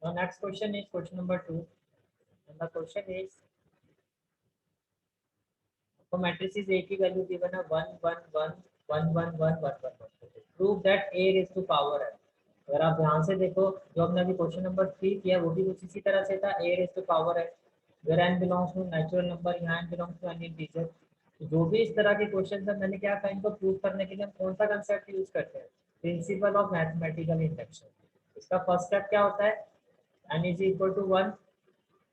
Now next question is question number 2, and the question is for matrices A की value given है 1 1 1 1 1 1 1 1 1, prove that A raise to power n। अगर आप ध्यान से देखो, जो हमने अभी क्वेश्चन नंबर 3 किया वो भी कुछ इसी तरह से था, A raise to power n where n belongs to natural number, यहाँ n belongs to an integer. तो जो भी इस तरह के क्वेश्चन है, मैंने क्या कहा, इनको प्रूव करने के लिए हम कौन सा कंसेप्ट यूज करते हैं, प्रिंसिपल ऑफ मैथमेटिकल इंडक्शन। इसका फर्स्ट स्टेप क्या होता है, n is equal to 1,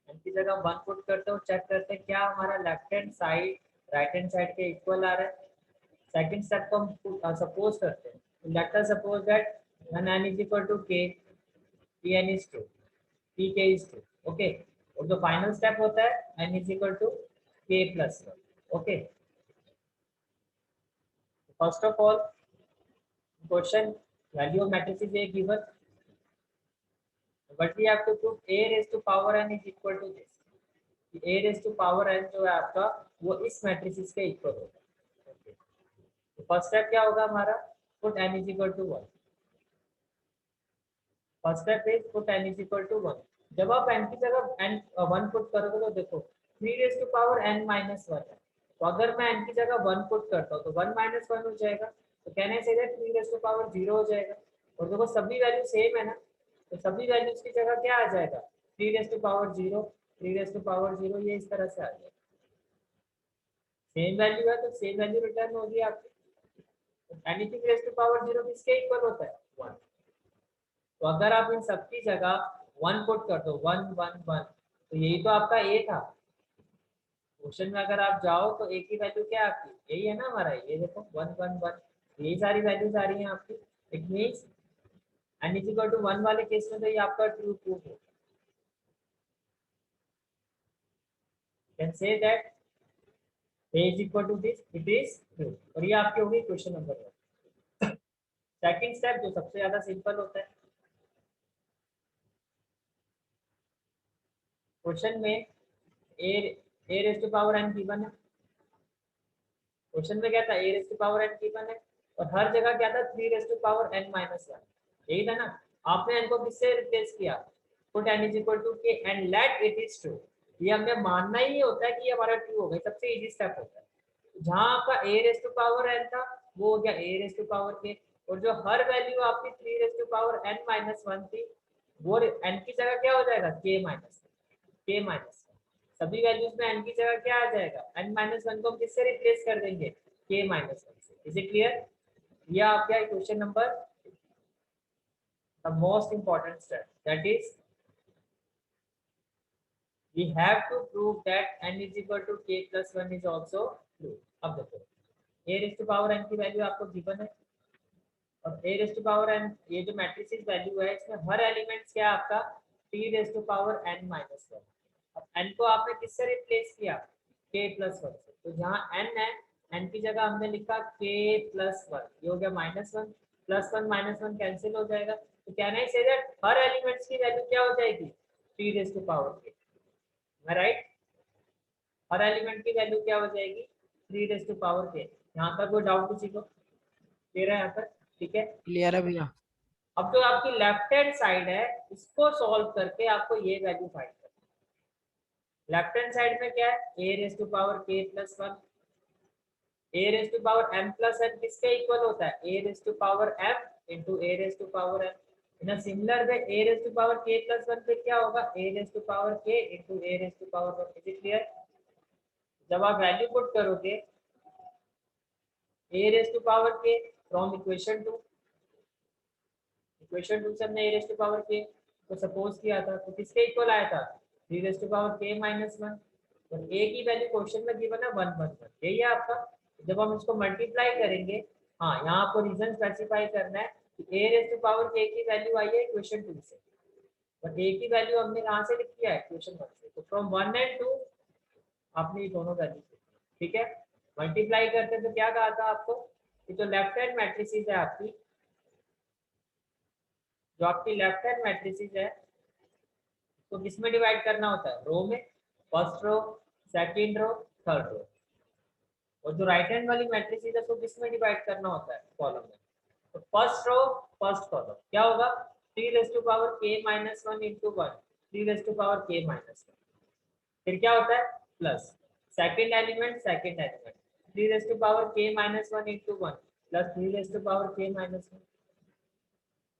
n की जगह 1 पुट करते हो, चेक करते हैं क्या हमारा left hand side right hand side के इक्वल आ रहा है। सेकंड स्टेप को हम सपोज करते हैं, let us suppose that when n is equal to k, pn is true, pk is true, okay. और जो फाइनल स्टेप होता है n is equal to k plus 1, okay. First of all question, value of matrices A given, but we have to prove a raise to power n is equal to this. a raise to power n जो है आपका, वो इस matrices के equal होगा, okay. तो first step क्या होगा हमारा, put n is equal to 1। First step is put n is equal to 1। जब आप n की जगह n 1 पुट करोगे तो देखो 3 raise to power n minus 1 है, तो अगर मैं n की जगह 1 पुट करता हूँ तो 1 माइनस 1 हो जाएगा, तो कहने से 3 रेज़ टू पावर 0 हो जाएगा। और देखो सभी वैल्यू सेम है ना, तो सभी वैल्यूज की जगह क्या आ जाएगा, 3 raise to power 0, 3 raise to power 0, ये इस तरह से आ जाएगा। सेम वैल्यू है तो सेम वैल्यू रिटर्न होगी आपकी। एनीथिंग रेज़ टू पावर 0 किसके इक्वल होता है, 1। तो अगर आप इन सबकी जगह 1 पुट कर दो, 1 1 1, तो यही तो आपका ए था। क्वेश्चन में अगर आप जाओ तो ए की वैल्यू क्या है आपकी, यही है ना हमारा, ये देखो 1 1 1, यही सारी वैल्यूज आ रही हैं आपकी। It means n is equal to 1 वाले केस में तो ये आपका ट्रू प्रूफ होगा। Can say that a is equal to this, it is true। और ये आपकी होगी क्वेश्चन नंबर 1। सेकंड स्टेप जो सबसे ज्यादा सिंपल होता है, क्वेश्चन में a raise to power n given है। क्वेश्चन में क्या था, a raise to power n given है, और हर जगह क्या था, 3 raise to power n minus 1, यही था ना। आपने n को किससे रिप्लेस किया, put n is equal to k and let it is true. ये हमें मानना ही होता है कि ये हमारा ट्रू होगा, सबसे इजी स्टेप होता है। जहां आपका a raise to power n था वो हो गया a raise to power k, और जो हर वैल्यू आपकी 3 raise to power n minus 1 थी, वो n की जगह क्या हो जाएगा, k माइनस सभी वैल्यूज में n की जगह क्या आ जाएगा, n माइनस 1 को हम किससे रिप्लेस कर देंगे, k माइनस 1 से। Is it clear? ये आपका question number, the most important step, that is we have to prove that n is equal to k plus 1 is also true। अब देखो a raised to power n की value आपको given है, और a raised to power n ये जो matrices value है, इसमें हर एलिमेंट्स क्या है आपका, t raised to power n minus 1। अब n को आपने किससे रिप्लेस किया, k प्लस 1 से। तो जहाँ n है, n की जगह हमने लिखा k प्लस 1, ये हो गया माइनस 1, प्लस 1 माइनस 1 कैंसिल हो जाएगा। तो कहना ही से दैट हर एलिमेंट्स की वैल्यू क्या हो जाएगी, t raise to power k, right. हर एलिमेंट की वैल्यू क्या हो जाएगी, 3 रेज़ टू पावर k। यहाँ तक कोई डाउट किसी को, क्लियर है यहाँ पर, ठीक है। क्लियर है भैया। अब जो आपकी लेफ्ट हैंड साइड है, इसको सॉल्व करके आपको ये वैल्यू फाइंड करनी है। लेफ्ट हैंड साइड में क्या है, a raise to power k plus 1, a raise to power m plus n किसके इक्वल होता है, a raise to power m into a raise to power n। In a similar way a raise to power k plus 1 पे क्या होगा, a raise to power k into a raise to power 1। Is it clear? जब आप value put करोगे a raise to power k from equation 2 से हमने a raise to power k को suppose किया था, तो किसके इक्वल आया था, 3 raise to power k minus 1। तो a की वैल्यू क्वेश्चन में गिवन है 1 1 1, यही है आपका। जब हम इसको मल्टीप्लाई करेंगे, हाँ यहाँ आपको रीजन स्पेसिफाई करना है कि a raise to power k की वैल्यू आई है इक्वेशन 2 से, और a की वैल्यू हमने कहाँ से लिखी है, इक्वेशन 1 से। तो फ्रॉम 1 एंड 2 आपने ये दोनों वैल्यू, ठीक है। मल्टीप्लाई करते तो क्या कहा था आपको, कि जो लेफ्ट हैंड मैट्रिसेस है आपकी, जो आपकी लेफ्ट हैंड मैट्रिसेस है, तो किस में डिवाइड करना होता है, रो में, first row, second row, third row. और जो राइट हैंड वाली मैट्रिसेस है, तो किस में डिवाइड करना होता है, कॉलम में। तो फर्स्ट रो फर्स्ट कॉलम क्या होगा, 3 raise to power k minus 1 into 1, 3 raise to power k minus 1, फिर क्या होता है plus second element 3 raise to power k minus 1 into 1 plus 3 raise to power k minus 1,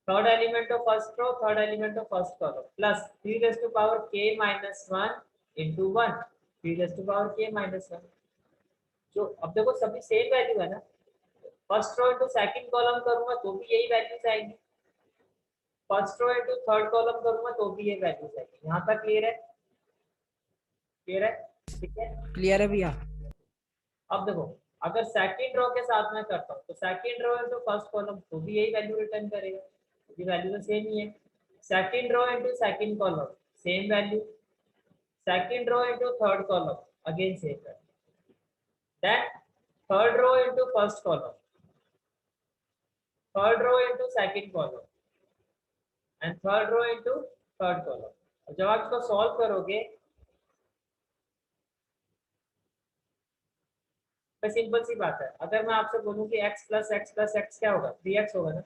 third element of first row, third element of first column plus 3 raise to power k minus 1 into 1, 3 raise to power k minus 1। जो अब देखो सभी same value है ना, first row into second column करूंगा तो भी यही वैल्यूज आएंगी, first row into third column करूंगा तो भी ये वैल्यूज आएंगी। यहाँ तक क्लियर है? क्लियर है? ठीक है, क्लियर है भैया। अब देखो अगर सेकंड रो के साथ में करता हूँ तो second row into first column तो भी यही वैल्यू रिटर्न करेगा, क्योंकि वैल्यू तो सेम ही है। Second row into second column same value, second row into third column again same value, then third row into first column, third row into second column and third row into third column. जब आप इसको solve करोगे तो simple सी बात है, अगर मैं आपसे बोलूं कि x प्लस एक्स क्या होगा, 3x होगा ना,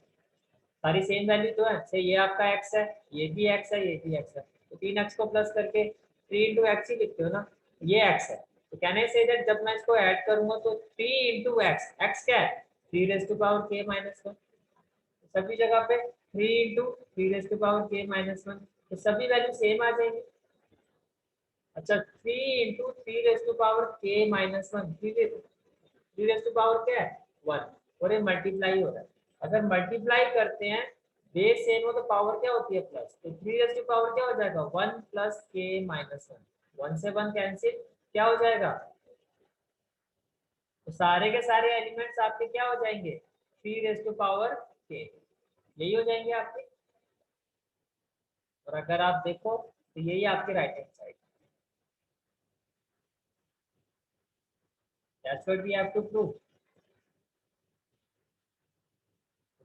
सारी सेम वैल्यू तो है, से ये आपका x है, ये भी x है, ये भी x है, तो 3x को प्लस करके 3 इंटू एक्स ही लिखते हो ना, ये x है। तो कहने से दैट जब मैं इसको ऐड करूंगा तो 3 इंटू एक्स, एक्स क्या है 3 raise to power k minus 1, सभी जगह पे 3 into 3 raise to power k minus 1, तो सभी वैल्यू सेम आ जाएंगे। अच्छा 3 into 3 raise to power k minus 1, 3 raise to power क्या है 1, और ये मल्टीप्लाई हो रहा है। अगर मल्टीप्लाई करते हैं बेस सेम हो तो पावर क्या होती है प्लस, तो 3 रेज टू पावर क्या हो जाएगा 1 प्लस k माइनस 1, 1 से 1 कैंसिल, क्या हो जाएगा, तो सारे के सारे एलिमेंट्स आपके क्या हो जाएंगे 3 रेज टू पावर k, यही हो जाएंगे आपके। और अगर आप देखो तो यही आपके right hand side, that's what we have to prove.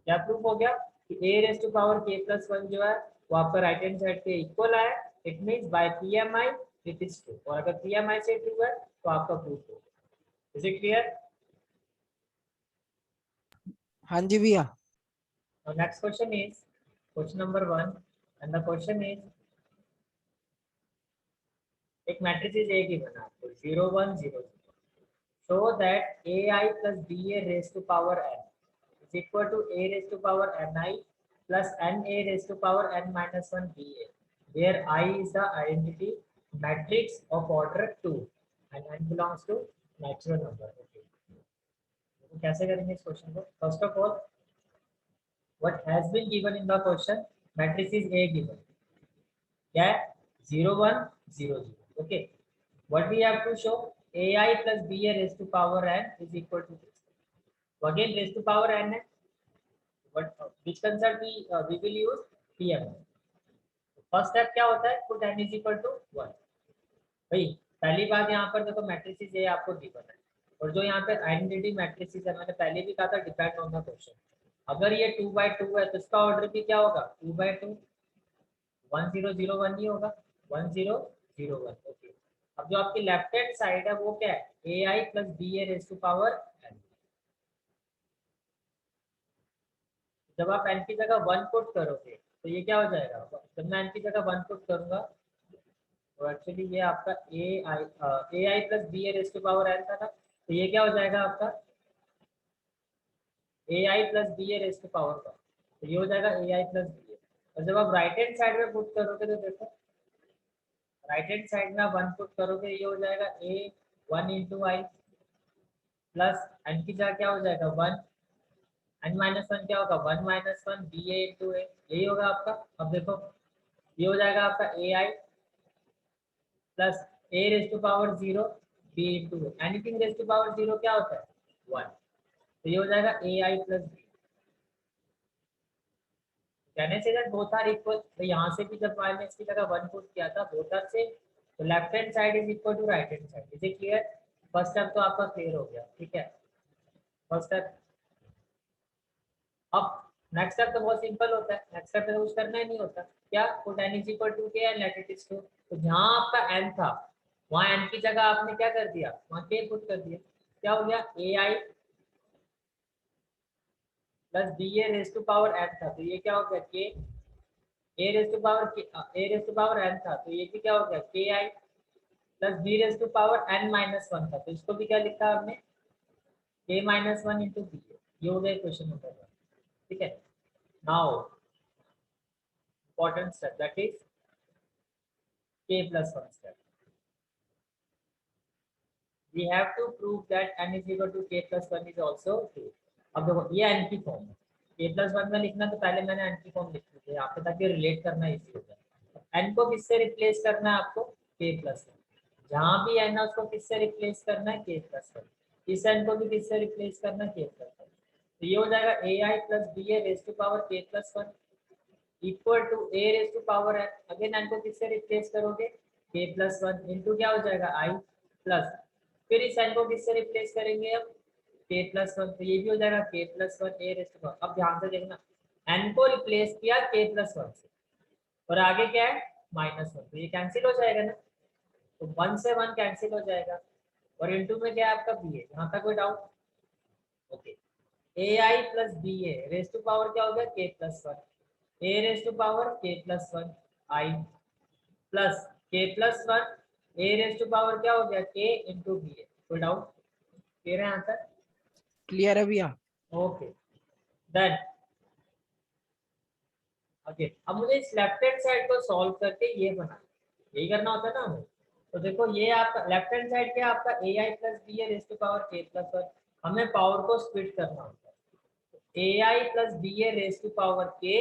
क्या प्रूफ हो गया कि a raise to power k plus 1 जो है वो आपका राइट हैंड साइड पे इक्वल है, it means by PMI it is true, और अगर PMI से ट्रू है तो आपका प्रूफ हो गया। Is it clear? हाँ जी भैया। Now next question is question number 1 and the question is एक मैट्रिक्स A की बना आपको 0 1 0 0, so that AI plus BA raised to power n is equal to A raised to power ni plus NA raised to power n minus 1 BA, where I is the identity matrix of order 2 and n belongs to natural number. Okay, तो कैसे करेंगे इस question को? First of all what has been given in the question, matrix is A given, क्या है 0 1 0 0, okay, what we have to show AI plus BA raised to power n is equal to this, so again raised to power n है, what which concept we will use PMI। First step क्या होता है, put n is equal to 1। भाई पहली बात यहाँ पर देखो मैट्रिसेस ये आपको गिवन है, और जो यहाँ पे आइडेंटिटी मैट्रिसेस है मैंने पहले भी कहा था डिपेंड ऑन द क्वेश्चन, अगर ये 2/2 है तो इसका ऑर्डर भी क्या होगा 2/2, 1 0 0 1 नहीं होगा 1 0 0 1। ओके, अब जो आपकी लेफ्ट हैंड साइड है वो क्या है AI plus BA raise to power n, जब आप n की जगह 1 पुट करोगे तो ये क्या हो जाएगा, जब मैं n की जगह 1 पुट करूंगा तो एक्चुअली ये आपका AI plus BA raise to power n था ना, तो ये क्या हो जाएगा आपका AI plus BA raise to power का, तो ये हो जाएगा AI प्लस BA। और जब आप राइट हैंड साइड में पुट करोगे तो देखो राइट हैंड साइड में 1 पुट करोगे ये हो जाएगा A 1 into I plus n की जगह क्या हो जाएगा 1, n माइनस 1 क्या होगा 1 माइनस 1 BA इंटू A, यही होगा आपका। अब देखो ये हो जाएगा आपका AI plus A raise to power 0 B into A, anything raise to power 0 क्या होता है 1, तो ये हो जाएगा AI प्लस B। कहने say that both are equal, तो यहाँ से भी जब मैंने इसकी जगह 1 पुट किया था बोथ आर सेम, तो left hand side is equal to right hand side. Is it clear? First step तो आपका क्लियर हो गया, ठीक है फर्स्ट स्टेप। अब नेक्स्ट स्टेप तो बहुत सिंपल होता है, नेक्स्ट स्टेप में कुछ करना ही नहीं होता, क्या put n is equal to k and let it is 2, तो जहाँ आपका n था वहाँ n की जगह आपने क्या कर दिया वहाँ k पुट कर दिया, क्या हो गया AI plus BA raise to power n था, तो ये क्या हो गया k a raise to power n था, तो ये भी क्या हो गया k I plus b raise to power N minus one था, तो इसको भी क्या लिखा हमने के माइनस वन इंटू बी। ये हो गया क्वेश्चन नंबर 1। ठीक है, now important step that is k plus 1 step. We have to prove that n is equal to k plus 1 is also true. अब देखो ये n की फॉर्म है, k plus 1 में लिखना तो पहले मैंने n की फॉर्म लिख दी थी यहाँ पे ताकि रिलेट करना इजी हो जाए। n को किससे रिप्लेस करना है आपको k plus 1, जहाँ भी n है उसको किससे रिप्लेस करना है k plus 1, इस n को भी किससे रिप्लेस करना है k plus 1। तो ये हो जाएगा ai plus ba raised to power k plus 1 equal to a raised to power n। Again n को किससे रिप्लेस करोगे k plus 1 इंटू क्या हो जाएगा i प्लस, फिर इस n को किससे रिप्लेस करेंगे अब k plus 1, तो ये भी हो जाएगा k plus 1 a raised to power। अब ध्यान से देखना n को रिप्लेस किया k plus 1 से और आगे क्या है माइनस 1, तो ये कैंसिल हो जाएगा ना, तो 1 से 1 कैंसिल हो जाएगा और इनटू में क्या है आपका बी है। यहाँ तक कोई doubt? Okay, A I plus B A raise to power क्या हो गया k plus 1 a raise to power k plus 1 i plus k plus 1 a raise to power क्या हो गया k इंटू बी ए। कोई डाउट? क्लियर है answer? Clear है भैया। ओके देन ओके, अब मुझे इस लेफ्ट हैंड साइड को सॉल्व करके ये बनाना, यही करना होता है ना हमें। तो देखो ये आपका लेफ्ट हैंड साइड क्या आपका A I plus B A raise to power K plus 1, हमें पावर को स्प्लिट करना होता है। A I plus B A raise to power K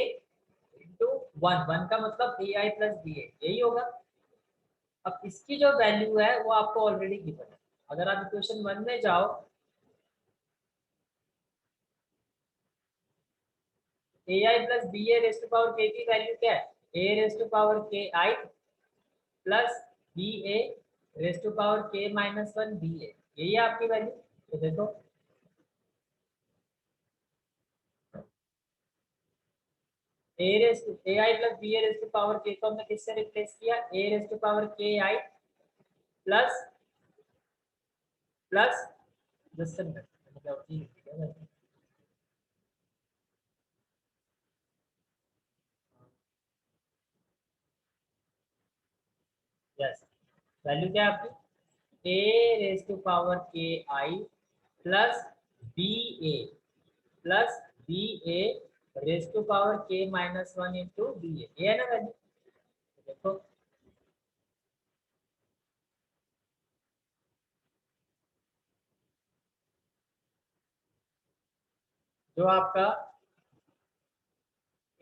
into 1, 1 का मतलब ए आई प्लस बी ए, यही होगा। अब इसकी जो वैल्यू है वो आपको ऑलरेडी गिवन है। अगर आप इक्वेशन 1 में जाओ, A I plus B A raise to power K की वैल्यू क्या है A raise to power K I plus B A raise to power K minus 1 B A, यही है आपकी वैल्यू। तो देखो A raise to A I plus B A raise to power K को हमने किससे रिप्लेस किया ए raise to power K I plus plus yes, value क्या है आपकी A raise to power K I plus B A plus B A raise to power K minus 1 into B A, ये है ना वैल्यू। देखो जो आपका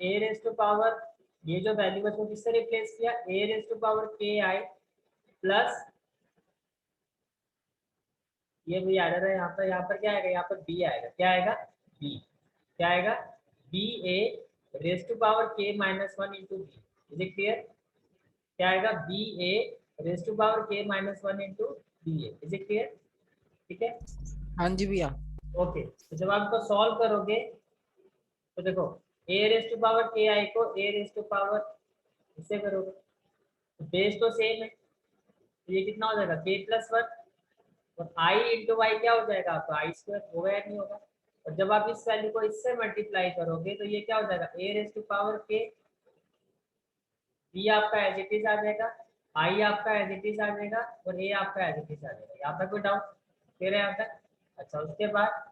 ए रेस टू पावर, ये जो वैल्यू है उसको किससे रिप्लेस किया ए raise to power K I plus, ये भी एरर है यहाँ पर क्या आएगा यहाँ पर बी आएगा, क्या आएगा बी, क्या आएगा B A raise to power K minus 1 into B, is it clear? क्या आएगा B A raise to power K minus 1 into B A, is it clear? ठीक है, हाँ जी भैया। ओके। तो जब आप इसको सॉल्व करोगे तो देखो A raise to power K आई को ए रेस टू पावर इससे करोगे तो बेस तो सेम है, तो ये कितना हो जाएगा के प्लस 1 और आई इंटू वाई क्या हो जाएगा आपका आई स्क्वायर, होगा या नहीं होगा? और जब आप इस वैल्यू को इससे मल्टीप्लाई करोगे तो ये क्या हो जाएगा ए raise to power K, B आपका एज इट इज आ जाएगा, आई आपका एज इट इज आ जाएगा और ए आपका एज इट इज आ जाएगा। यहाँ पर कोई डाउट? क्लियर है यहाँ तक? अच्छा, उसके बाद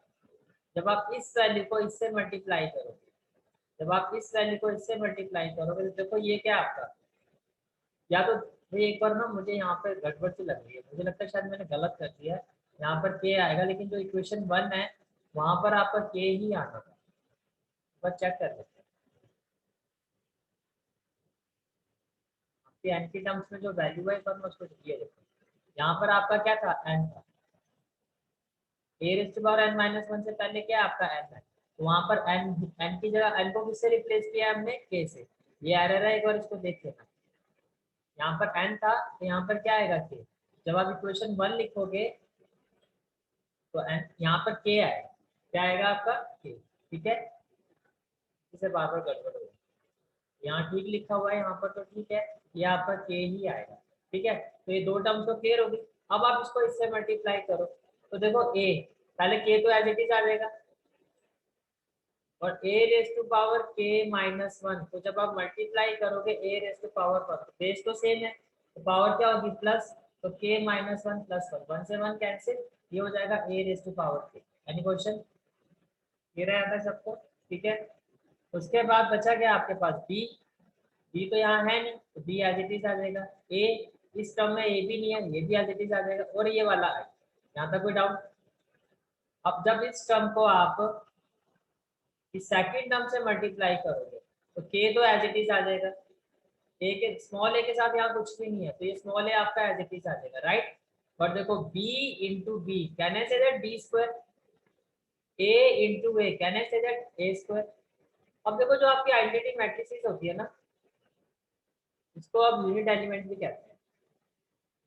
जब आप इस वैल्यू को इससे मल्टीप्लाई करोगे, जब आप इस वैल्यू को इससे मल्टीप्लाई करोगे तो देखो ये क्या आपका, या तो भाई एक बार ना मुझे यहाँ पे गड़बड़ सी लग रही है, मुझे लगता है शायद मैंने गलत कर दिया है। यहाँ पर के आएगा लेकिन जो इक्वेशन 1 है वहां पर आपका के ही आना था, बस चेक कर लेते हैं। आपके एन के टर्म्स में जो वैल्यू है एक बार मैं उसको ये देखो, यहाँ पर आपका क्या था एन था, A raise to power N minus 1 से पहले क्या आपका एन है, तो वहां पर एन एन की जगह एन को किससे रिप्लेस किया हमने के से, ये एरर है, एक बार इसको देख लेना। यहाँ पर एन था तो यहाँ पर क्या आएगा के, जब आप इक्वेशन 1 लिखोगे तो एन यहाँ पर के आएगा, क्या आएगा आपका के, ठीक है। इसे बार बार गड़बड़ हो, यहाँ ठीक लिखा हुआ है यहाँ पर तो ठीक है, ये आपका के ही आएगा, ठीक है। तो ये दो टर्म्स तो क्लियर होगी। अब आप इसको इससे मल्टीप्लाई करो तो देखो ए, पहले के तो एज इट इज आ जाएगा, और a raise to power k minus one, तो जब आप मल्टीप्लाई करोगे a रेस टू पावर पर, बेस तो सेम है तो पावर क्या होगी प्लस, तो k minus one plus one, one से वन कैंसिल, ये हो जाएगा a raise to power k। Any question? Clear है यहाँ तक सबको? ठीक है। उसके बाद बचा क्या आपके पास b, b तो यहाँ है नहीं तो b एज इट इज आ जाएगा। a, इस टर्म में a भी नहीं है, ये भी एज इट इज आ जाएगा, और ये वाला है। यहाँ तक कोई डाउट? अब जब इस टर्म को आप इस सेकंड टर्म से मल्टीप्लाई करोगे तो k तो एज इट इज आ जाएगा, ए के स्मॉल ए के साथ यहाँ कुछ भी नहीं है तो ये स्मॉल ए आपका एज इट इज आ जाएगा, राइट। बट देखो b into B, can I say that B square, a into A, can I say that A square. अब देखो जो आपकी आइडेंटिटी मैट्रिसेस होती है ना, इसको आप यूनिट एलिमेंट भी कहते हैं।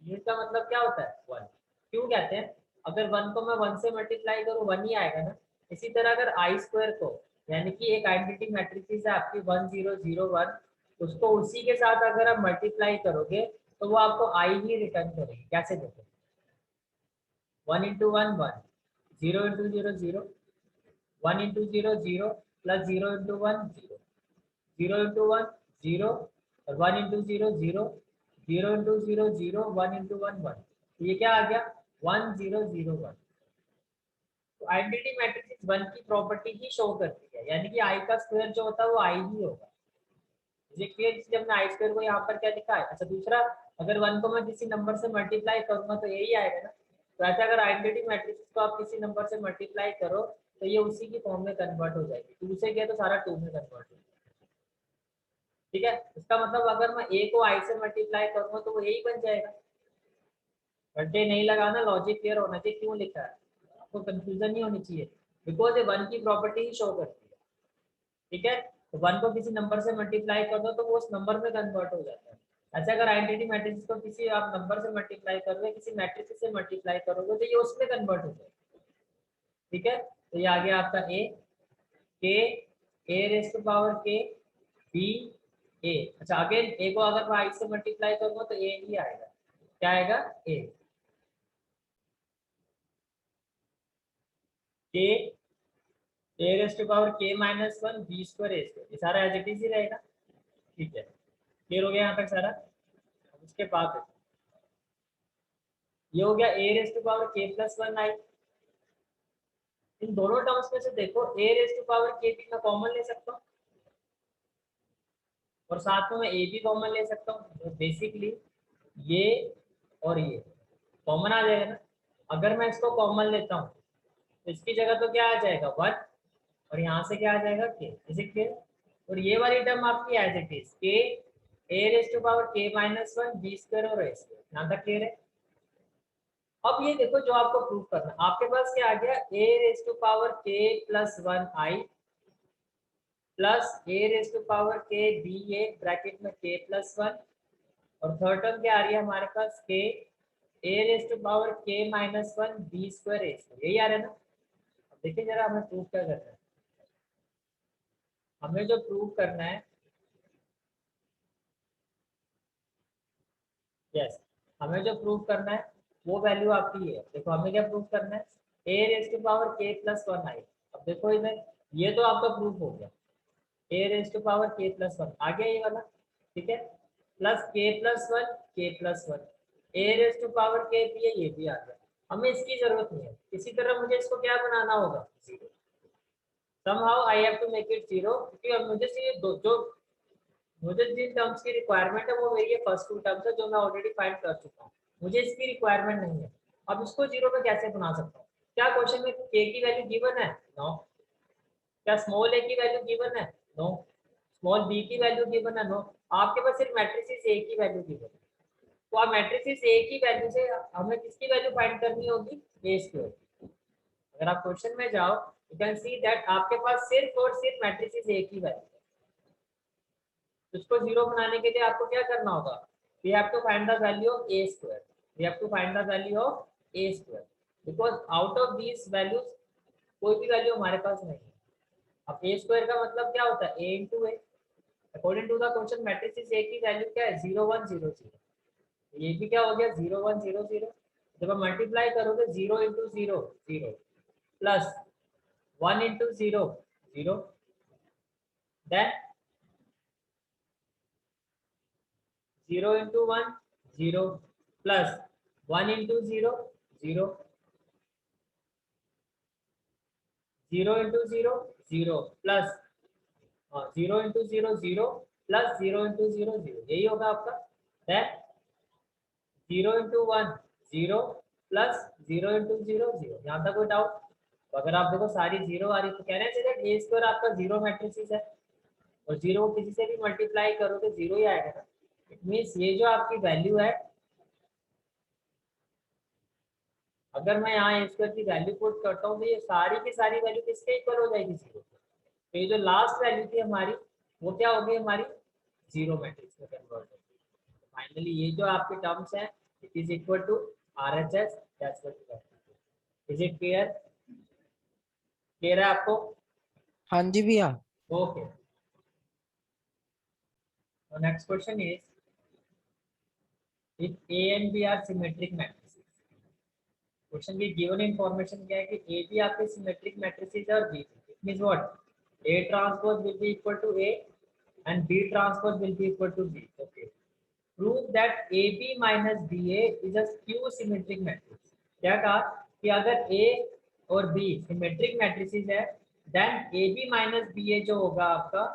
यूनिट का मतलब क्या होता है? वन। क्यों कहते हैं? अगर वन को मैं वन से मल्टीप्लाई करूँ वन ही आएगा ना। इसी तरह अगर आई स्क्वायर को, यानी कि एक आइडेंटिटी मैट्रिक्स है आपकी 1001, उसको उसी के साथ अगर आप मल्टीप्लाई करोगे तो वो आपको आई ही रिटर्न करेगी। कैसे? देखो, one into one one, zero into zero zero, one into zero zero, plus zero into one zero, zero into one zero, और one into zero zero, zero into zero zero, one into one one, तो ये क्या आ गया? 1001। तो identity matrix one की property ही show करती है, यानी कि आई का स्क्वायर जो होता है वो आई ही होगा। ये क्लियर? जब मैं आई स्क्वायर को यहाँ पर क्या लिखा है। अच्छा, दूसरा, अगर वन को मैं किसी नंबर से मल्टीप्लाई करूंगा तो यही आएगा ना। तो ऐसा अगर आइडेंटिटी मैट्रिक्स को आप किसी नंबर से मल्टीप्लाई करो तो ये उसी की फॉर्म में कन्वर्ट हो जाएगी। टू से किया तो सारा टू में कन्वर्ट हो जाएगा। ठीक है, इसका मतलब अगर मैं ए को आई से मल्टीप्लाई करूंगा तो वो यही बन जाएगा। घंटे नहीं लगाना, लॉजिक क्लियर होना चाहिए क्यों लिखा है, आपको कंफ्यूजन नहीं होनी चाहिए, बिकॉज ये वन की प्रॉपर्टी ही शो करती है। ठीक है, तो वन को किसी नंबर से मल्टीप्लाई कर दो तो वो उस नंबर में कन्वर्ट हो जाता है। ऐसे अगर आइडेंटिटी मैट्रिक्स को किसी आप नंबर से मल्टीप्लाई करोगे, किसी मैट्रिक्स से मल्टीप्लाई करोगे तो ये उसमें कन्वर्ट हो जाएगा। ठीक है, तो ये आ गया आपका ए, के, A raise to power K, B, ए। अच्छा, अगेन ए को अगर मैं आई से मल्टीप्लाई करूंगा तो ए ही आएगा। क्या आएगा? ए। के, A raise to power K minus one, B square A square, ये सारा एज इट इज ही रहेगा। ठीक है, क्लियर हो गया यहाँ तक सारा? उसके बाद ये हो गया A raise to power K plus one आई। इन दोनों टर्म्स में से देखो, A raise to power K भी मैं कॉमन ले सकता हूँ और साथ में मैं ए भी कॉमन ले सकता हूँ। तो बेसिकली ये और ये कॉमन आ जाएगा ना। अगर मैं इसको कॉमन लेता हूँ तो इसकी जगह तो क्या आ जाएगा? वन, और यहाँ से क्या आ जाएगा? के। इसे क्लियर? और ये वाली टर्म आपकी एज इट इज के, A raise to power K minus one, B square और ए स्क्वायर। यहाँ तक क्लियर है? अब ये देखो जो आपको प्रूव करना है, आपके पास क्या आ गया? A raise to power K plus one I plus A raise to power K B A bracket में के प्लस वन, और थर्ड टर्म क्या आ रही है हमारे पास? K A raise to power K minus one, B square A square. यही आ रहा है ना? अब देखिए जरा हमें प्रूव क्या करना है। हमें जो प्रूव करना है, यस, हमें जो प्रूव करना है वो वैल्यू आपकी है। देखो हमें क्या प्रूव करना है? A raise to power K plus one I. अब देखो इधर, ये तो आपका प्रूफ हो गया, A raise to power K plus one आ गया ये वाला। ठीक है, plus K plus one, K plus one, A raise to power K भी है, ये भी आ गया। हमें इसकी जरूरत नहीं है। इसी तरह मुझे इसको क्या बनाना होगा? somehow I have to make it zero, क्योंकि अब मुझे सिर्फ दो जो मुझे जिन टर्म्स की रिक्वायरमेंट है वो वही है, फर्स्ट टू टर्म्स है जो मैं ऑलरेडी फाइंड कर चुका हूँ। मुझे इसकी रिक्वायरमेंट नहीं है। अब इसको जीरो पे कैसे बना सकता हूँ? क्या क्वेश्चन में के की वैल्यू गिवन है? नो। क्या स्मॉल ए की वैल्यू गिवन है? नो। स्मॉल बी की वैल्यू गिवन है? नो। आपके पास सिर्फ मैट्रिसेस ए की वैल्यू गिवन है। तो आप मैट्रिसेस ए की वैल्यू से हमें किसकी वैल्यू फाइंड करनी होगी? ए स्क्वायर। अगर आप क्वेश्चन में जाओ यू कैन सी दैट आपके पास सिर्फ और सिर्फ मैट्रिसेस ए की वैल्यू है। तो इसको जीरो बनाने के लिए आपको क्या करना होगा? We have to find the value of A square. We have to find the value of A square, because out of these values कोई भी वैल्यू हमारे पास नहीं है। अब ए स्क्वायर का मतलब क्या होता है? A into A. According to the question matrices A की वैल्यू क्या है? 0 1 0 0। ये भी क्या हो गया? 0 1 0 0। जब आप मल्टीप्लाई करोगे 0 into 0 0, plus 1 into 0 0, then 0 into 1 0 plus 1 into 0 0 0 into 0 0 plus 0 into 0 0 plus 0 into 0 0 यही होगा आपका। Then 0 into 1 0 plus 0 into 0 0। यहाँ तक कोई डाउट? तो अगर आप देखो सारी जीरो आ रही तो कहना चाहिए ए स्क्वायर आपका जीरो मैट्रिसेस है और जीरो को किसी से भी मल्टीप्लाई करो तो जीरो ही आएगा ना। इट मीन्स ये जो आपकी वैल्यू है, अगर मैं यहाँ ए स्क्वायर की वैल्यू पुट करता हूँ तो ये सारी की सारी वैल्यू किसके इक्वल हो जाएगी? जीरो। तो ये जो लास्ट वैल्यू थी हमारी वो क्या होगी? हमारी जीरो मैट्रिक्स में कन्वर्ट होगी। फाइनली ये जो आपके टर्म्स हैं it is equal to RHS। That's what you have. Is it clear? Clear है आपको? हाँ जी भैया। Okay. Next question is if A and B are symmetric matrices। Question की गिवन इंफॉर्मेशन क्या है कि ए बी आपके सिमेट्रिक मैट्रिसेस है और B. It means what? A transpose will be equal to A and B transpose will be equal to B. Okay. Prove that A B minus B A is a skew symmetric matrix. क्या कहा कि अगर A और B symmetric matrices है then A B minus B A जो होगा आपका,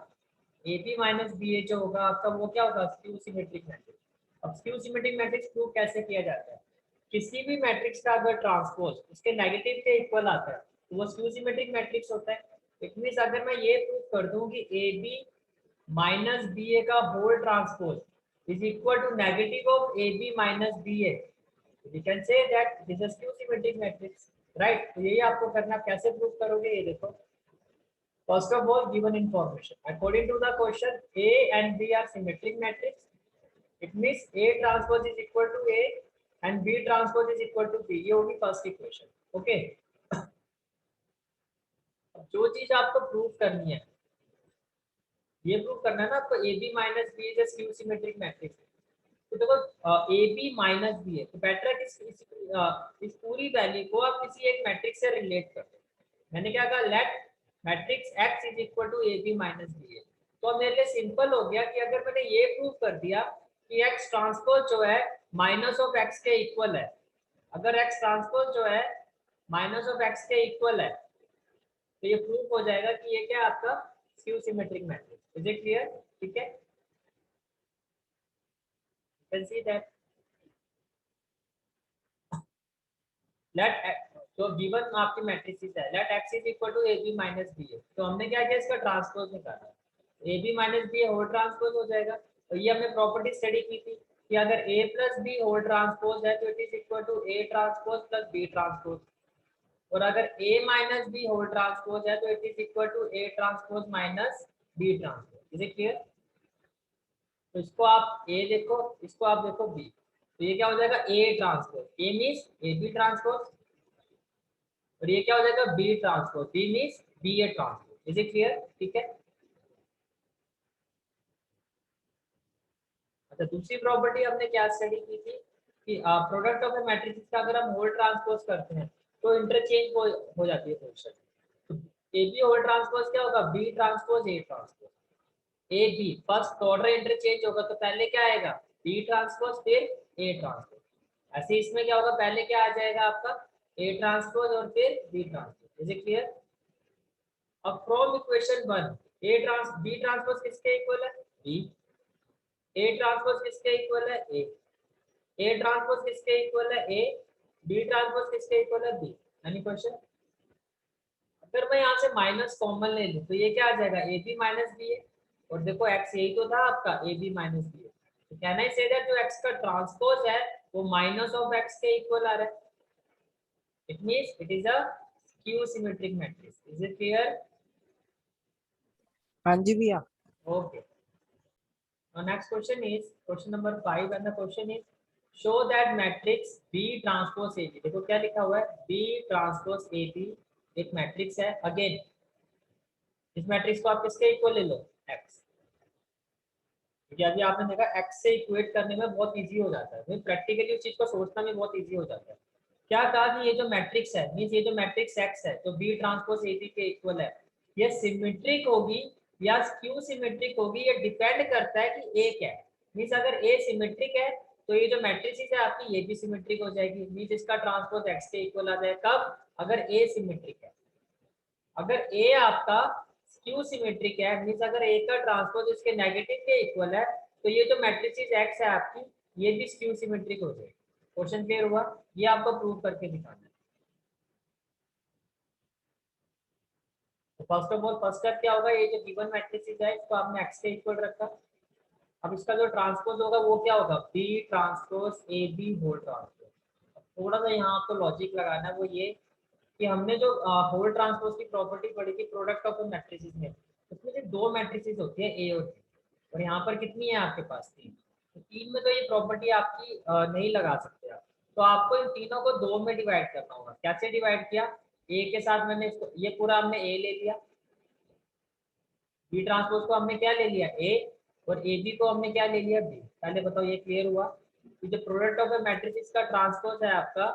A B minus B A जो होगा आपका वो क्या होगा? Skew symmetric matrix. अब स्क्यू सिमेट्रिक मैट्रिक्स प्रूव कैसे किया जाता है? किसी भी मैट्रिक्स का अगर ट्रांसपोज उसके नेगेटिव के इक्वल आता है तो वो स्क्यू सिमेट्रिक मैट्रिक्स होता है। इट मींस अगर मैं ये प्रूव कर दूं कि A B minus B A का whole transpose is equal to negative of A B minus B A, we can say that this is skew symmetric matrix, right? तो यही आपको करना। कैसे प्रूव करोगे ये देखो। First of all, given information. According to the question, A and B are symmetric matrix. It means A transpose is equal to A and B transpose is equal to B. ये होगी first equation. Okay. जो चीज आपको prove करनी है, ये prove करना है ना आपको, A B minus B is skew symmetric matrix. तो देखो ए बी माइनस बी है तो बेटर है कि इस पूरी वैल्यू को आप किसी एक मैट्रिक्स से रिलेट कर दो। मैंने क्या कहा? Let matrix X is equal to A B minus B A. तो अब मेरे लिए सिंपल हो गया कि अगर मैंने ये प्रूव कर दिया कि एक्स ट्रांसपोज जो है माइनस ऑफ एक्स के इक्वल है, अगर एक्स ट्रांसपोज जो है माइनस ऑफ एक्स के इक्वल है तो ये प्रूव हो जाएगा कि ये क्या है? आपका skew symmetric matrix. Is it clear? ठीक है, you can see that let तो गिवन आपकी मैट्रिसेस है let X is equal to A B minus B A. तो हमने क्या किया? इसका ट्रांसपोज निकाला। A B minus B A whole transpose हो जाएगा। तो ये हमने प्रॉपर्टी स्टडी की थी कि अगर A plus B whole transpose है तो it is equal to A transpose plus B transpose, और अगर A minus B whole transpose है तो it is equal to A transpose minus B transpose. Is it clear? तो इसको आप ए देखो, इसको आप देखो बी, तो ये क्या हो जाएगा? A transpose. A means A B transpose और ये क्या हो जाएगा? B transpose. B means B A transpose. Is it clear? ठीक है। अच्छा, दूसरी प्रॉपर्टी हमने क्या स्टडी की थी कि प्रोडक्ट ऑफ ए मैट्रिक्स का अगर हम होल ट्रांसपोज करते हैं तो इंटरचेंज हो जाती है position. A B whole transpose क्या होगा? B transpose A transpose. A B first order interchange होगा तो पहले क्या आएगा? बी ट्रांसपोज फिर ए ट्रांसपोज। ऐसे इसमें क्या होगा? पहले क्या आ जाएगा आपका? ए ट्रांसपोज और फिर B transpose. Is it clear? अब from equation 1 A trans B transpose किसके इक्वल है? बी। ए ट्रांसपोज किसके इक्वल है? ए ट्रांसपोज किसके इक्वल है? ए। बी ट्रांसपोज किसके इक्वल है? बी। Any question? अगर मैं यहाँ से माइनस कॉमन ले लूं तो ये क्या आ जाएगा? ए बी माइनस बी ए, और देखो एक्स यही तो था आपका, A B minus B A. तो कहना ही से दैट जो एक्स का ट्रांसपोज है वो माइनस ऑफ एक्स के इक्वल आ रहा है। It means it is a skew symmetric matrix. Is it clear? हाँ जी भैया। Okay. Now next question is question number 5 and the question is show that matrix B transpose AB। देखो क्या लिखा हुआ है? B transpose AB एक matrix है। अगेन इस मैट्रिक्स को आप किसके इक्वल ले लो? X। क्योंकि अभी आपने देखा X से इक्वेट करने में बहुत इजी हो जाता है, प्रैक्टिकली उस चीज को सोचना भी बहुत इजी हो जाता है। क्या कहा कि ये जो मैट्रिक्स है मींस ये जो मैट्रिक्स X है जो B ट्रांसपोज AB के इक्वल है, ये सिमेट्रिक होगी या स्क्यू सिमेट्रिक होगी, ये डिपेंड करता है कि ए क्या है। मीन्स अगर ए सिमेट्रिक है तो ये जो मैट्रिसेस है आपकी ये भी सिमेट्रिक हो जाएगी, मीन्स इसका ट्रांसपोज एक्स के इक्वल आ जाए। कब? अगर ए सिमेट्रिक है। अगर ए आपका स्क्यू सिमेट्रिक है, मीन्स अगर ए का ट्रांसपोज इसके नेगेटिव के इक्वल है, तो ये जो मैट्रिसेस एक्स है आपकी ये भी स्क्यू सिमेट्रिक हो जाएगी। क्वेश्चन क्लियर हुआ? ये आपको प्रूव करके दिखाना है। तो first of all first step क्या होगा, ये जो गिवन मैट्रिसेस है इसको आपने एक्स के इक्वल रखा। अब इसका जो ट्रांसपोज होगा वो क्या होगा, B transpose A B whole transpose. थोड़ा सा यहाँ आपको लॉजिक लगाना है, वो ये कि हमने जो होल ट्रांसपोज की प्रॉपर्टी पढ़ी थी प्रोडक्ट ऑफ मैट्रिसेस में, उसमें जो दो मैट्रिसेस होती है ए और बी, और यहाँ पर कितनी है आपके पास, तीन। तो तीन में तो ये प्रॉपर्टी आपकी नहीं लगा सकते आप, तो आपको इन तीनों को दो में डिवाइड करना होगा। कैसे डिवाइड किया, ए के साथ मैंने इसको, ये पूरा हमने ए ले लिया, बी ट्रांसपोज को हमने क्या ले लिया, ए, और ए बी को हमने क्या ले लिया, बी। पहले बताओ ये क्लियर हुआ? कि जो प्रोडक्ट ऑफ मैट्रिसेस का ट्रांसपोज है आपका,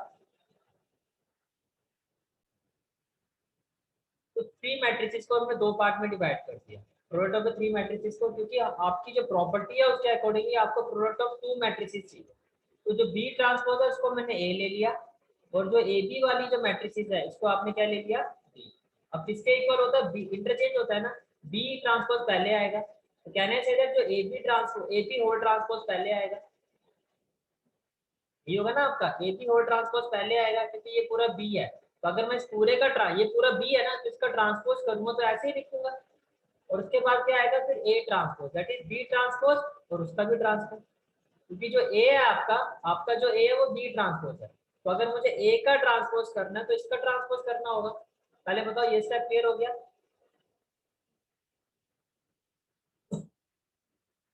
तो थ्री मैट्रिसेस को हमने दो पार्ट में डिवाइड कर दिया, product of the three matrices को, क्योंकि आपकी जो प्रॉपर्टी है उसके अकॉर्डिंगली आपको प्रोडक्ट ऑफ टू मैट्रिसेस चाहिए। तो जो बी ट्रांसपोज है उसको मैंने ए ले लिया, और जो ए बी वाली जो मैट्रिसेस है इसको आपने क्या ले लिया, बी। अब किसके इक्वल होता है, बी, इंटरचेंज होता है ना, बी ट्रांसपोज पहले आएगा, तो कहने से जो A B transpose, A B whole transpose पहले आएगा, ये होगा ना आपका, ए बी होल ट्रांसपोज पहले आएगा क्योंकि ये पूरा बी है। तो अगर मैं इस पूरे का ये पूरा बी है ना, तो इसका ट्रांसपोज करूंगा तो ऐसे ही लिखूंगा, और उसके बाद क्या आएगा फिर A transpose, that is B transpose, और उसका भी ट्रांसपोज, क्योंकि जो ए है आपका, आपका जो ए है वो बी ट्रांसपोज है। तो अगर मुझे ए का ट्रांसपोज करना है तो इसका ट्रांसपोज करना होगा। पहले बताओ ये स्टेप क्लियर हो गया?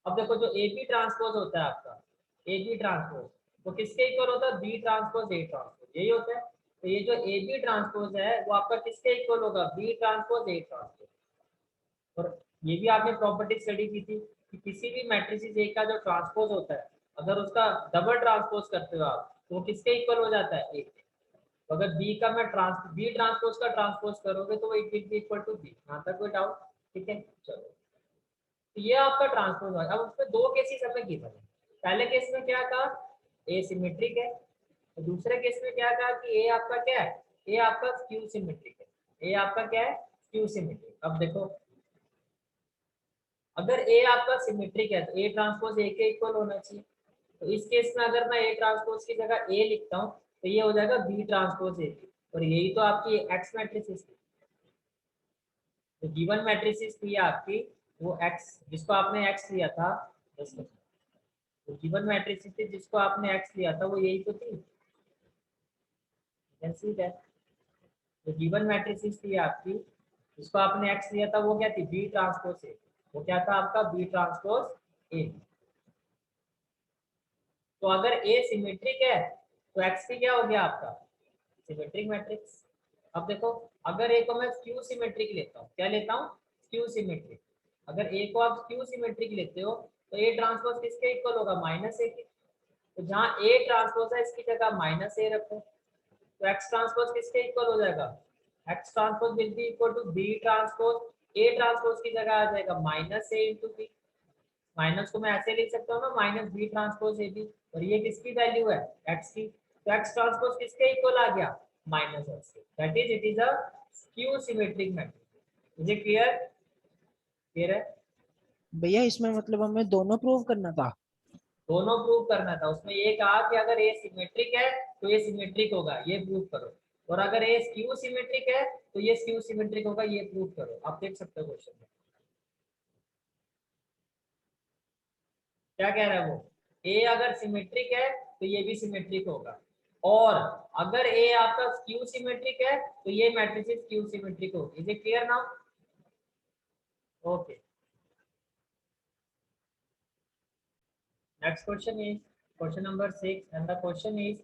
अब देखो जो ए बी ट्रांसपोज होता है आपका, ए बी ट्रांसपोज, वो किसके इक्वल होता है, बी ट्रांसपोज ए ट्रांसपोज, यही होता है। तो ये जो ए बी ट्रांसपोज है वो आपका किसके इक्वल होगा, बी ट्रांसपोज ए ट्रांसपोज। और ये भी आपने प्रॉपर्टी स्टडी की थी कि किसी भी मैट्रिसेस ए का जो ट्रांसपोज होता है, अगर उसका डबल ट्रांसपोज करते हो आप तो वो किसके इक्वल हो जाता है, ए। तो अगर बी का मैं बी ट्रांसपोज का ट्रांसपोज करोगे तो वो it will be equal to B. यहाँ तक कोई डाउट? ठीक है, चलो। तो ये आपका ट्रांसपोज है। अब उसमें दो केसेस हमें गिवन है। पहले केस में क्या था, ए सिमेट्रिक है, तो दूसरे केस में क्या था कि ए आपका क्या है, ए आपका स्क्यू सिमेट्रिक है। ए आपका क्या है, स्क्यू सिमेट्रिक। अब देखो अगर ए आपका सिमेट्रिक है तो ए ट्रांसपोज ए के इक्वल होना चाहिए। तो इस केस में अगर मैं ए ट्रांसपोज की जगह ए लिखता हूँ तो ये हो जाएगा बी ट्रांसपोज ए, और यही तो आपकी एक्स मैट्रिसेस थी। तो गिवन मैट्रिसेस थी आपकी वो एक्स, जिसको आपने एक्स लिया था, तो गिवन मैट्रिसेस थी जिसको आपने एक्स लिया था वो यही तो थी, कैन सी दैट। तो गिवन मैट्रिसेस थी आपकी जिसको आपने एक्स लिया था वो क्या थी, बी ट्रांसपोज ए। वो क्या था आपका, बी ट्रांसपोज ए। तो अगर ए सिमेट्रिक है तो एक्स भी क्या हो गया आपका, सिमेट्रिक मैट्रिक्स। अब देखो अगर ए को मैं स्क्यू सिमेट्रिक लेता हूँ, क्या लेता हूँ, स्क्यू सिमेट्रिक। अगर ए को आप स्क्यू सिमेट्रिक लेते हो तो ए ट्रांसपोज किसके इक्वल होगा, माइनस ए के। तो जहाँ ए ट्रांसपोज है इसकी जगह माइनस ए रखो, तो एक्स ट्रांसपोज किसके इक्वल हो जाएगा, x transpose will be equal to B transpose. A transpose की जगह आ जाएगा minus A into B. Minus को मैं ऐसे लिख सकता हूँ ना, minus B transpose A B, और ये किसकी वैल्यू है, एक्स की। तो एक्स ट्रांसपोज किसके इक्वल आ गया, माइनस एक्स के। That is it is a skew symmetric matrix. मुझे क्लियर, क्लियर है? भैया इसमें मतलब हमें दोनों प्रूव करना था। दोनों प्रूव करना था। उसमें ये कहा कि अगर ए सिमेट्रिक है तो ये सिमेट्रिक होगा, ये प्रूव करो, और अगर ए स्क्यू सिमेट्रिक है तो ये स्क्यू सिमेट्रिक होगा, ये प्रूव करो। आप देख सकते हो क्वेश्चन में क्या कह रहा है वो, ए अगर सिमेट्रिक है तो ये भी सिमेट्रिक होगा, और अगर ए आपका स्क्यू सिमेट्रिक है तो ये मैट्रिक्स स्क्यू सिमेट्रिक होगी। Is it clear now? Okay, next question is question number 6, and the question is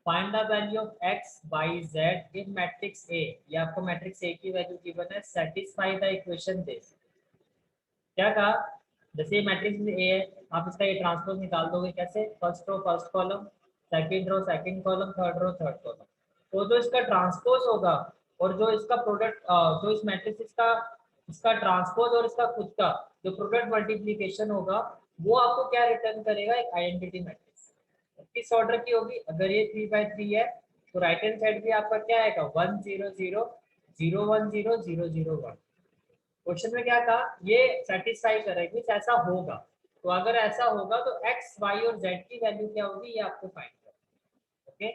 find the value of x y z in matrix A। ये आपको मैट्रिक्स A की value given है, satisfy the equation this। क्या कहा, जैसे matrix A है आप इसका ये ट्रांसपोज निकाल दोगे कैसे, first row first column, second row second column, third row third column. तो जो इसका ट्रांसपोज होगा और जो इसका प्रोडक्ट, जो इस मैट्रिक्स का इसका ट्रांसपोज और इसका खुद का जो प्रोडक्ट मल्टीप्लीकेशन होगा वो आपको क्या रिटर्न करेगा, एक आइडेंटिटी मैट्रिक्स। किस ऑर्डर की होगी, अगर ये 3 by 3 है तो राइट हैंड साइड भी आपका क्या आएगा, 1 0 0 0 1 0 0 0 1। क्वेश्चन में क्या था, ये सेटिस्फाई करेगी, ऐसा होगा। तो अगर ऐसा होगा तो एक्स वाई और जेड की वैल्यू क्या होगी, ये आपको फाइंड करना। ओके,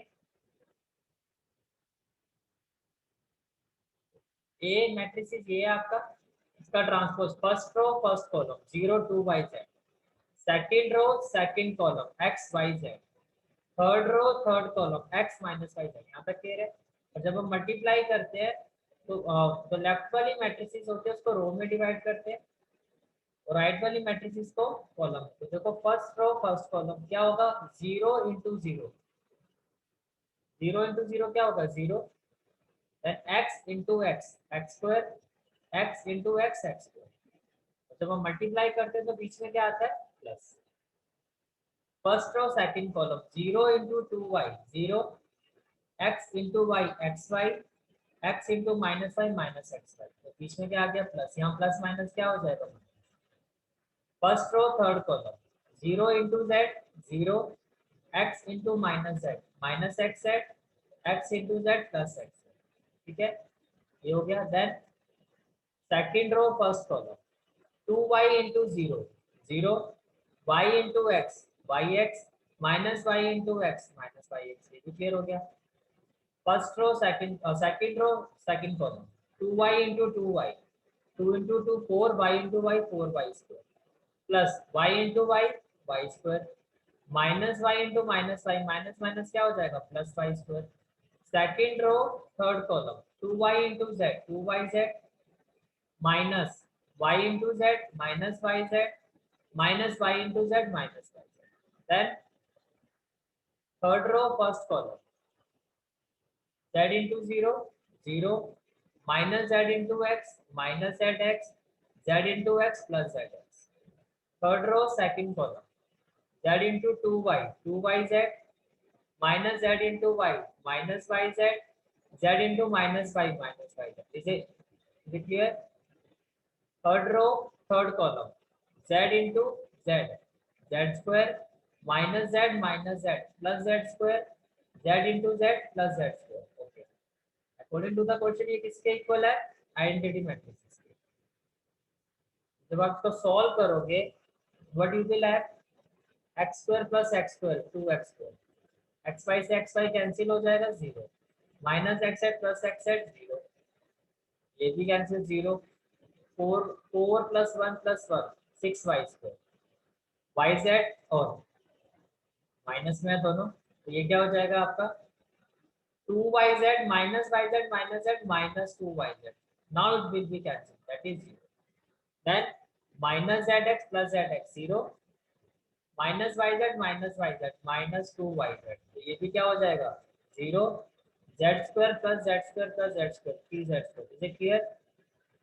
ए मैट्रिक्स ये है आपका, इसका transpose first row first column 0 2 y z, second row second column x y z, third row third column x minus y z. यहाँ तक क्लियर है। और जब हम मल्टीप्लाई करते हैं तो लेफ्ट वाली मैट्रिसेस होती है उसको रो में डिवाइड करते हैं और राइट वाली मैट्रिसेस को कॉलम। तो देखो फर्स्ट रो फर्स्ट कॉलम क्या होगा, 0 इंटू 0, 0 इंटू 0 क्या होगा 0, then x into x x square, x into x x square. जब हम मल्टीप्लाई करते हैं तो बीच में क्या आता है, plus. First row second column 0 into 2y 0, x into y x y, x into minus y minus x y. तो बीच में क्या आ गया, प्लस। यहाँ प्लस माइनस क्या हो जाएगा, first row third column 0 into z 0, x into minus z minus x z, x into z plus x. ठीक है, ये हो गया। Then second row first column 2y into 0 0, y into x y x minus y into x minus y x. ये भी clear हो गया। First row second row second column 2y into 2y 2 into 2 4y into y 4y square plus y into y square minus y into minus minus क्या हो जाएगा, plus y square. Second row third column 2y into z 2y z minus y into z minus y z minus y into z minus y z. Then third row first column z into 0 0 minus z into x minus z x z into x plus z x. Third row second column z into 2y z minus z into y minus y z z into minus y minus y z। Is it clear? Third row third column z into z z square minus z plus z square z into z plus z square. Okay, according to the question ये किसके equal है, identity matrix के। जब आप इसको solve करोगे what you will have, x square plus x square 2x square, x y से x y cancel हो जाएगा 0, minus x at plus x at 0, ये भी cancel 0, 4 plus 1 plus 1 6y square, y z और माइनस में है दोनों, तो ये क्या हो जाएगा आपका 2yz minus y z minus 2yz। Now it will be cancel, that is 0। Then minus z x plus z x 0, minus y z minus 2yz। तो ये भी क्या हो जाएगा 0, z square plus z square plus z square 3z square. Is it clear?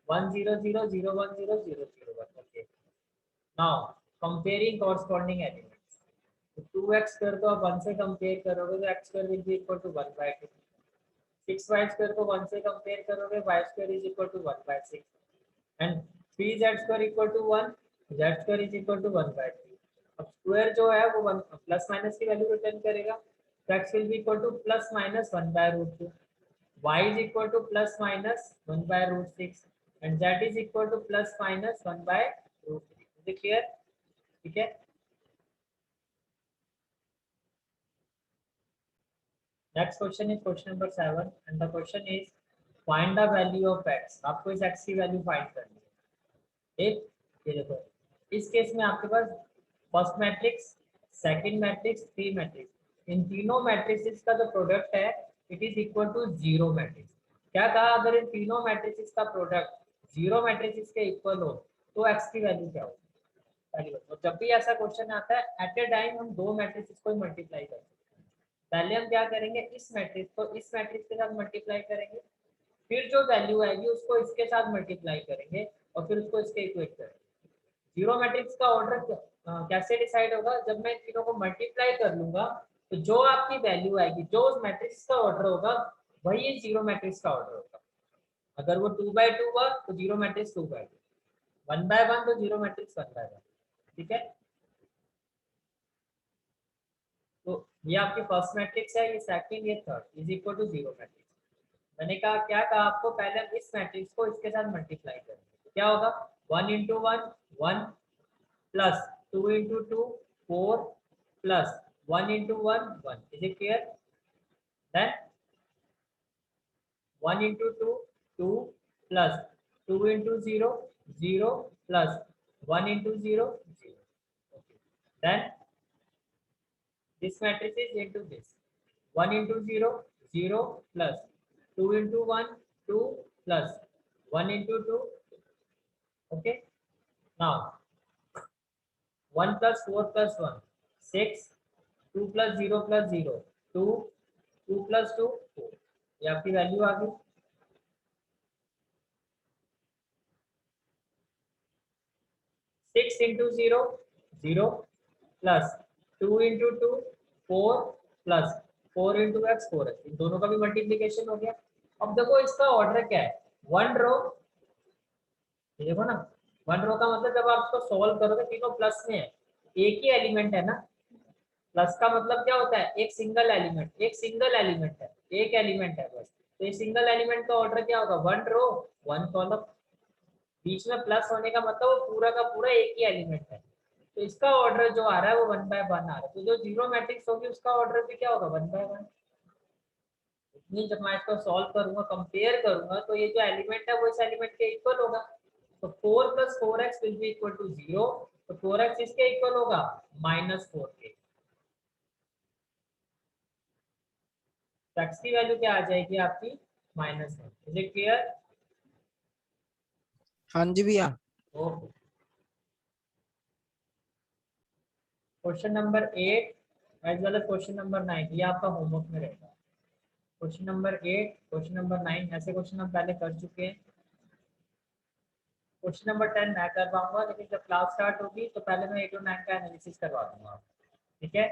1 0 0 0 1 0 0 0 1। Okay, now comparing corresponding elements. तो 2x square को आप 1 से कंपेयर करोगे तो x square will be equal to 1/2। 6y square को 1 से कंपेयर करोगे y square is equal to 1/6 and 3z square equal to 1, z square is equal to 1/3। अब स्क्वायर जो है वो प्लस माइनस की वैल्यू रिटर्न करेगा, तो x will be equal to plus minus 1/√2, y is equal to plus minus 1/√6 and z is equal to plus minus 1/√3। Is it clear? ठीक है, next question is question number 7 and the question is find the value of x। आपको इस x की value find करनी है। एक ये देखो, इस केस में आपके पास first matrix second matrix three matrix, इन तीनों मैट्रिक्स का जो प्रोडक्ट है it is equal to zero matrix. क्या कहा, अगर इन तीनों मैट्रिक्स का प्रोडक्ट जीरो मैट्रिक्स के इक्वल हो तो x की वैल्यू क्या होगी, पहली बात। तो जब भी ऐसा क्वेश्चन आता है एट ए टाइम हम दो मैट्रिक्स को मल्टीप्लाई करते हैं। पहले हम क्या करेंगे, इस मैट्रिक्स को इस मैट्रिक्स के साथ मल्टीप्लाई करेंगे, फिर जो वैल्यू आएगी उसको इसके साथ मल्टीप्लाई करेंगे और फिर उसको इसके इक्वेट करेंगे। जीरो मैट्रिक्स का ऑर्डर कैसे डिसाइड होगा, जब मैं इन तीनों को मल्टीप्लाई कर लूंगा तो जो आपकी वैल्यू आएगी, जो उस मैट्रिक्स का ऑर्डर होगा वही जीरो मैट्रिक्स का ऑर्डर होगा। अगर वो 2/2 हुआ तो जीरो मैट्रिक्स 2/2, 1/1 तो जीरो मैट्रिक्स 1/1। ठीक है, तो ये आपकी फर्स्ट मैट्रिक्स है, ये सेकंड, ये third is equal to zero matrix. मैंने कहा क्या कहा आपको, पहले हम इस मैट्रिक्स को इसके साथ मल्टीप्लाई करेंगे, तो क्या होगा 1 into 1 1 plus 2 into 2 4 plus 1 into 1 1। Is it clear? Then 1 into 2 2 plus 2 into 0 0 plus 1 into 0 0। Okay. Then this matrix is into this 1 into 0 0 plus 2 into 1 2 plus 1 into 2। Okay, now 1 plus 4 plus 1 6 2 plus 0 plus 0 2 2 plus 2 4। ये आपकी value आ गई। 6 into 0 0 plus 2 into 2 4 plus 4 into x 4x, इन दोनों का भी multiplication हो गया। अब देखो इसका ऑर्डर क्या है, वन रो, देखो ना, वन रो का मतलब जब आप इसको सॉल्व करोगे तीनों प्लस में है, एक ही एलिमेंट है ना। प्लस का मतलब क्या होता है, एक सिंगल एलिमेंट, एक सिंगल एलिमेंट है, एक एलिमेंट है बस। तो ये सिंगल एलिमेंट का ऑर्डर क्या होगा, वन रो वन कॉलम। बीच में प्लस होने का मतलब वो पूरा का पूरा एक ही एलिमेंट है, तो इसका ऑर्डर जो आ रहा है वो 1/1 आ रहा है। तो जो जीरो मैट्रिक्स होगी उसका ऑर्डर भी क्या होगा 1/1। इसलिए जब मैं इसको सॉल्व करूंगा, कंपेयर करूंगा, तो ये जो एलिमेंट है वो इस एलिमेंट के इक्वल होगा। तो 4 + 4x will be equal to 0। तो 4x इसके इक्वल होगा -4 के। तो x की वैल्यू क्या आ जाएगी आपकी -1। Is it clear? हाँ जी भैया। Okay, question number 8 as well as question number 9 ये आपका होमवर्क में रहेगा। क्वेश्चन नंबर 8 क्वेश्चन नंबर 9 ऐसे क्वेश्चन हम पहले कर चुके हैं। क्वेश्चन नंबर 10 मैं कर पाऊंगा, लेकिन जब क्लास स्टार्ट होगी तो पहले मैं 8 और 9 का एनालिसिस करवा दूंगा। ठीक है,